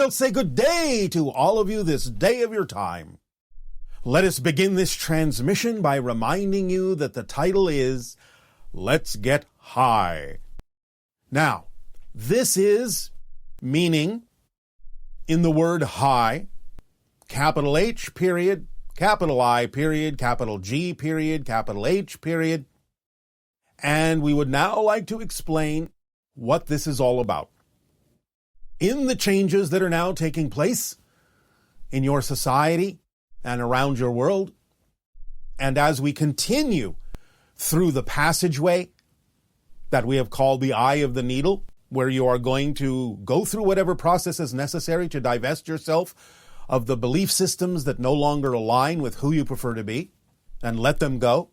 I'll say good day to all of you this day of your time. Let us begin this transmission by reminding you that the title is Let's Get High. Now, this is meaning in the word high, capital H period, capital I period, capital G period, capital H period. And we would now like to explain what this is all about. In the changes that are now taking place in your society and around your world, and as we continue through the passageway that we have called the eye of the needle, where you are going to go through whatever process is necessary to divest yourself of the belief systems that no longer align with who you prefer to be, and let them go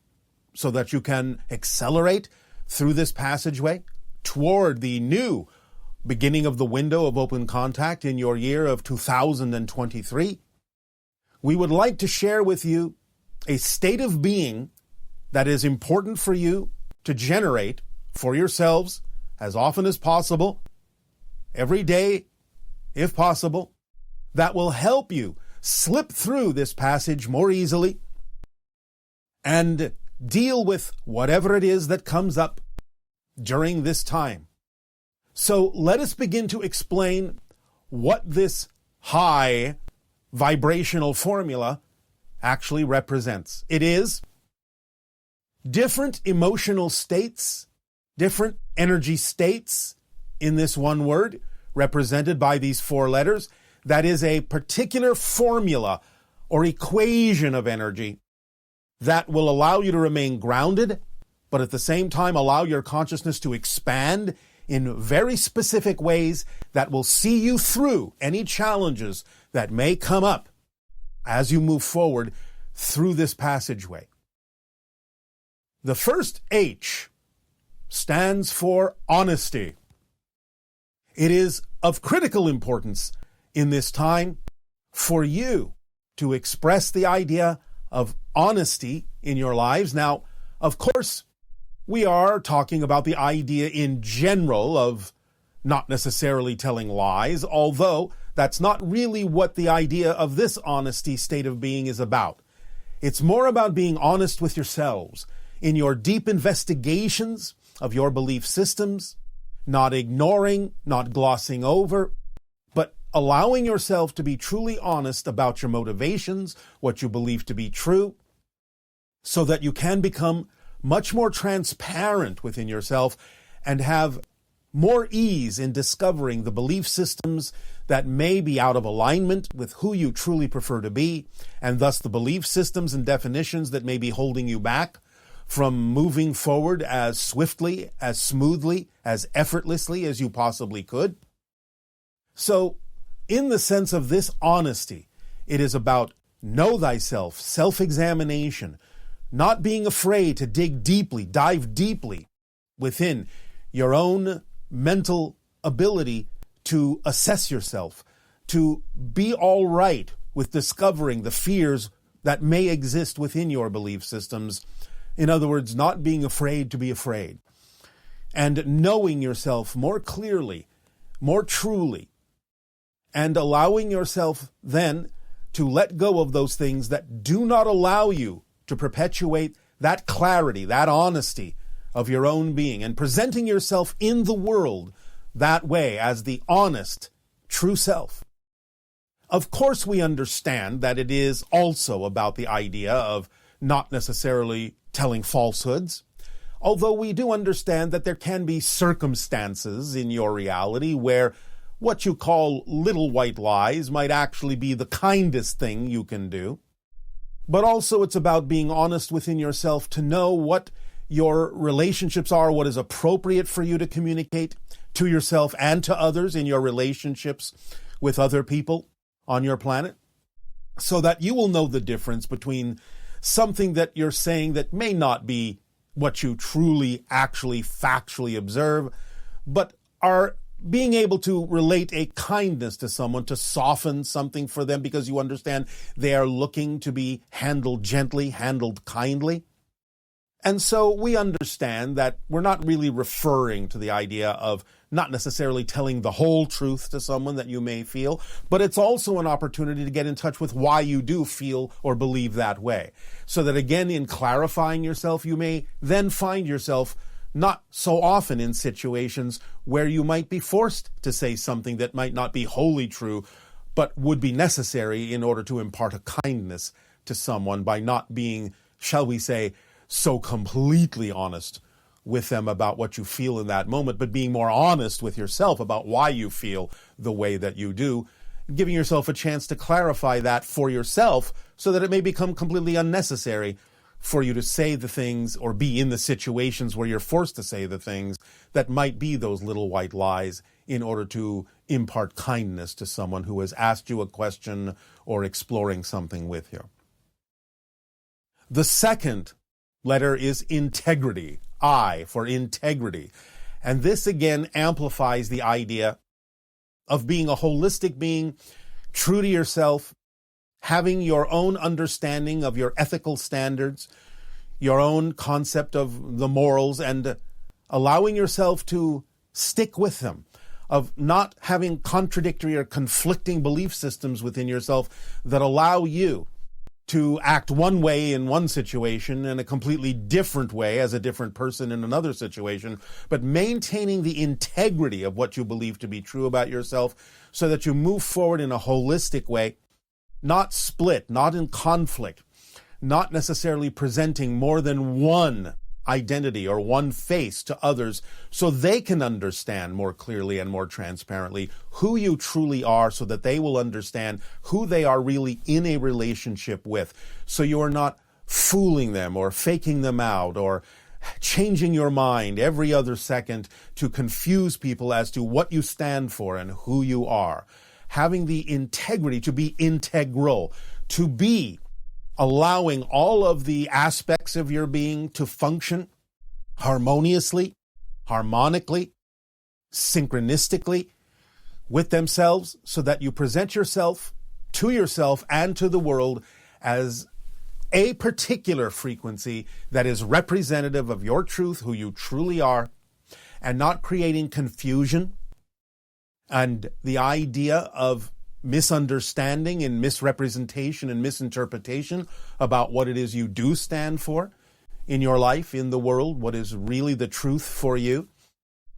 so that you can accelerate through this passageway toward the new beginning of the window of open contact in your year of 2023. We would like to share with you a state of being that is important for you to generate for yourselves as often as possible, every day, if possible, that will help you slip through this passage more easily and deal with whatever it is that comes up during this time. So let us begin to explain what this high vibrational formula actually represents. It is different emotional states, different energy states in this one word, represented by these four letters. That is a particular formula or equation of energy that will allow you to remain grounded, but at the same time allow your consciousness to expand in very specific ways that will see you through any challenges that may come up as you move forward through this passageway. The first H stands for honesty. It is of critical importance in this time for you to express the idea of honesty in your lives. Now, of course, we are talking about the idea in general of not necessarily telling lies, although that's not really what the idea of this honesty state of being is about. It's more about being honest with yourselves in your deep investigations of your belief systems, not ignoring, not glossing over, but allowing yourself to be truly honest about your motivations, what you believe to be true, so that you can become much more transparent within yourself and have more ease in discovering the belief systems that may be out of alignment with who you truly prefer to be, and thus the belief systems and definitions that may be holding you back from moving forward as swiftly, as smoothly, as effortlessly as you possibly could. So, in the sense of this honesty, it is about know thyself, self-examination, not being afraid to dig deeply, dive deeply within your own mental ability to assess yourself, to be all right with discovering the fears that may exist within your belief systems. In other words, not being afraid to be afraid, and knowing yourself more clearly, more truly, and allowing yourself then to let go of those things that do not allow you to perpetuate that clarity, that honesty of your own being, and presenting yourself in the world that way as the honest, true self. Of course, we understand that it is also about the idea of not necessarily telling falsehoods, although we do understand that there can be circumstances in your reality where what you call little white lies might actually be the kindest thing you can do. But also it's about being honest within yourself to know what your relationships are, what is appropriate for you to communicate to yourself and to others in your relationships with other people on your planet, so that you will know the difference between something that you're saying that may not be what you truly, actually, factually observe, but are being able to relate a kindness to someone, to soften something for them because you understand they are looking to be handled gently, handled kindly. And so we understand that we're not really referring to the idea of not necessarily telling the whole truth to someone that you may feel, but it's also an opportunity to get in touch with why you do feel or believe that way. So that again, in clarifying yourself, you may then find yourself not so often in situations where you might be forced to say something that might not be wholly true, but would be necessary in order to impart a kindness to someone by not being, shall we say, so completely honest with them about what you feel in that moment, but being more honest with yourself about why you feel the way that you do, giving yourself a chance to clarify that for yourself so that it may become completely unnecessary for you to say the things or be in the situations where you're forced to say the things that might be those little white lies in order to impart kindness to someone who has asked you a question or exploring something with you. The second letter is integrity, I for integrity. And this again amplifies the idea of being a holistic being, true to yourself, having your own understanding of your ethical standards, your own concept of the morals, and allowing yourself to stick with them, of not having contradictory or conflicting belief systems within yourself that allow you to act one way in one situation and a completely different way as a different person in another situation, but maintaining the integrity of what you believe to be true about yourself so that you move forward in a holistic way, not split, not in conflict, not necessarily presenting more than one identity or one face to others so they can understand more clearly and more transparently who you truly are so that they will understand who they are really in a relationship with. So you are not fooling them or faking them out or changing your mind every other second to confuse people as to what you stand for and who you are. Having the integrity to be integral, to be allowing all of the aspects of your being to function harmoniously, harmonically, synchronistically with themselves so that you present yourself to yourself and to the world as a particular frequency that is representative of your truth, who you truly are, and not creating confusion and the idea of misunderstanding and misrepresentation and misinterpretation about what it is you do stand for in your life, in the world, what is really the truth for you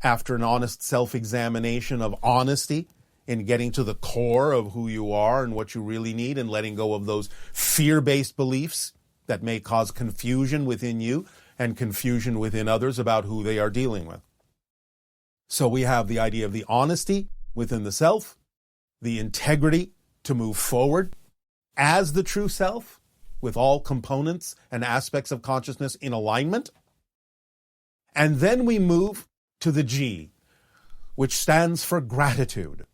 after an honest self-examination of honesty in getting to the core of who you are and what you really need and letting go of those fear-based beliefs that may cause confusion within you and confusion within others about who they are dealing with. So we have the idea of the honesty within the self, the integrity to move forward as the true self with all components and aspects of consciousness in alignment. And then we move to the G, which stands for gratitude.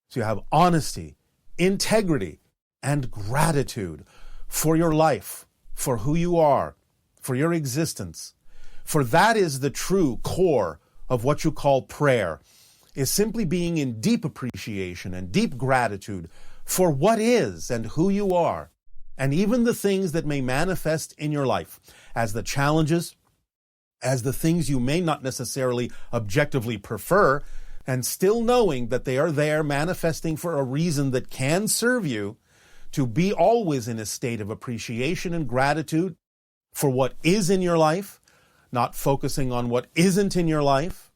So you have honesty, integrity, and gratitude for your life, for who you are, for your existence. For that is the true core of what you call prayer, is simply being in deep appreciation and deep gratitude for what is and who you are, and even the things that may manifest in your life as the challenges, as the things you may not necessarily objectively prefer, and still knowing that they are there manifesting for a reason that can serve you, to be always in a state of appreciation and gratitude for what is in your life, not focusing on what isn't in your life,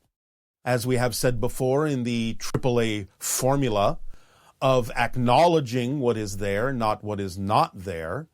as we have said before in the AAA formula of acknowledging what is there, not what is not there,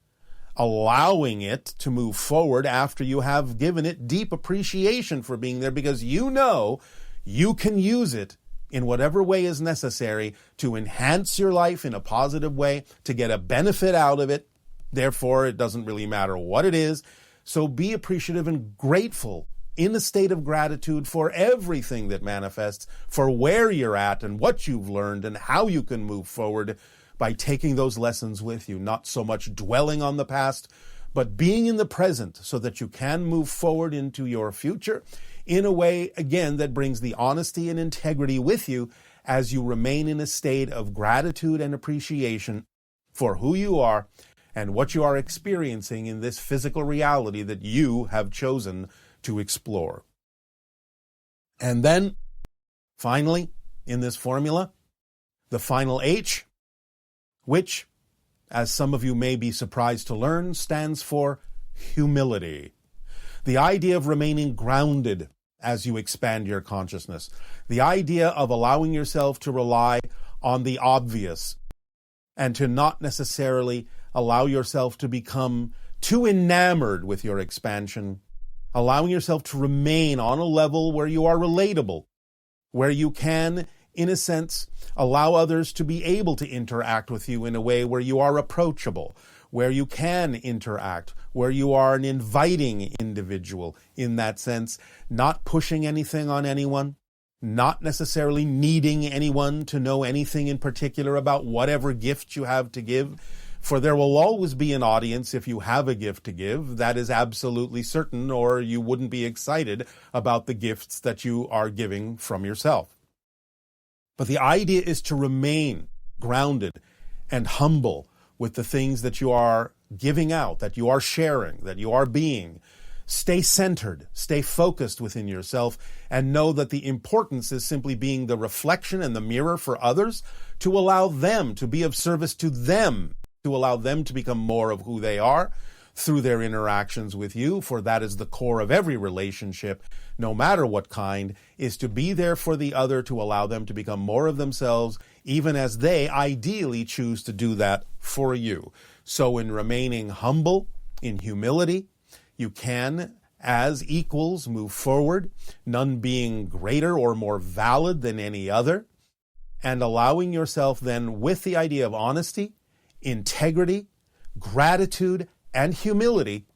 allowing it to move forward after you have given it deep appreciation for being there, because you know you can use it in whatever way is necessary to enhance your life in a positive way, to get a benefit out of it. Therefore, it doesn't really matter what it is. So be appreciative and grateful in a state of gratitude for everything that manifests, for where you're at and what you've learned and how you can move forward by taking those lessons with you, not so much dwelling on the past, but being in the present so that you can move forward into your future in a way, again, that brings the honesty and integrity with you as you remain in a state of gratitude and appreciation for who you are and what you are experiencing in this physical reality that you have chosen to explore. And then, finally, in this formula, the final H, which, as some of you may be surprised to learn, stands for humility. The idea of remaining grounded as you expand your consciousness. The idea of allowing yourself to rely on the obvious and to not necessarily allow yourself to become too enamored with your expansion. Allowing yourself to remain on a level where you are relatable, where you can, in a sense, allow others to be able to interact with you in a way where you are approachable, where you can interact, where you are an inviting individual in that sense, not pushing anything on anyone, not necessarily needing anyone to know anything in particular about whatever gift you have to give. For there will always be an audience if you have a gift to give. That is absolutely certain, or you wouldn't be excited about the gifts that you are giving from yourself. But the idea is to remain grounded and humble with the things that you are giving out, that you are sharing, that you are being. Stay centered, stay focused within yourself, and know that the importance is simply being the reflection and the mirror for others to allow them to be of service to them, to allow them to become more of who they are through their interactions with you, for that is the core of every relationship, no matter what kind, is to be there for the other, to allow them to become more of themselves, even as they ideally choose to do that for you. So in remaining humble, in humility, you can, as equals, move forward, none being greater or more valid than any other, and allowing yourself then, with the idea of honesty, integrity, gratitude, and humility,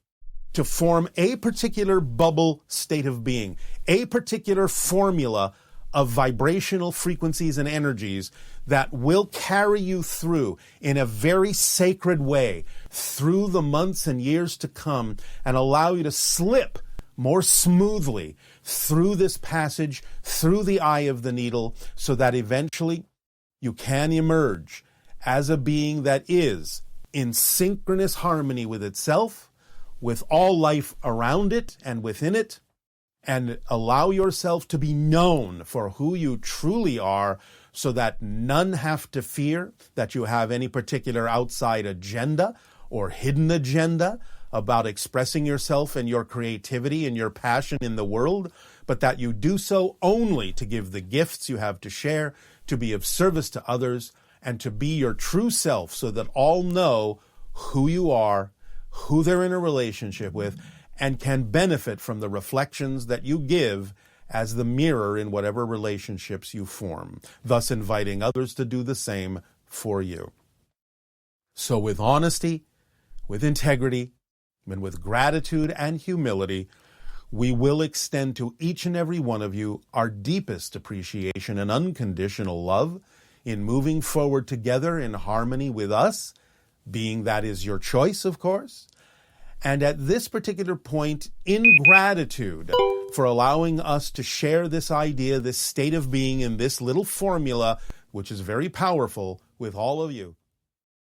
to form a particular bubble state of being, a particular formula of vibrational frequencies and energies that will carry you through in a very sacred way through the months and years to come, and allow you to slip more smoothly through this passage, through the eye of the needle, so that eventually you can emerge as a being that is in synchronous harmony with itself, with all life around it and within it, and allow yourself to be known for who you truly are, so that none have to fear that you have any particular outside agenda or hidden agenda about expressing yourself and your creativity and your passion in the world, but that you do so only to give the gifts you have to share, to be of service to others, and to be your true self, so that all know who you are, who they're in a relationship with, and can benefit from the reflections that you give as the mirror in whatever relationships you form, thus inviting others to do the same for you. So with honesty, with integrity, and with gratitude and humility, we will extend to each and every one of you our deepest appreciation and unconditional love in moving forward together in harmony with us, being that is your choice, of course, and at this particular point, in gratitude for allowing us to share this idea, this state of being in this little formula, which is very powerful, with all of you.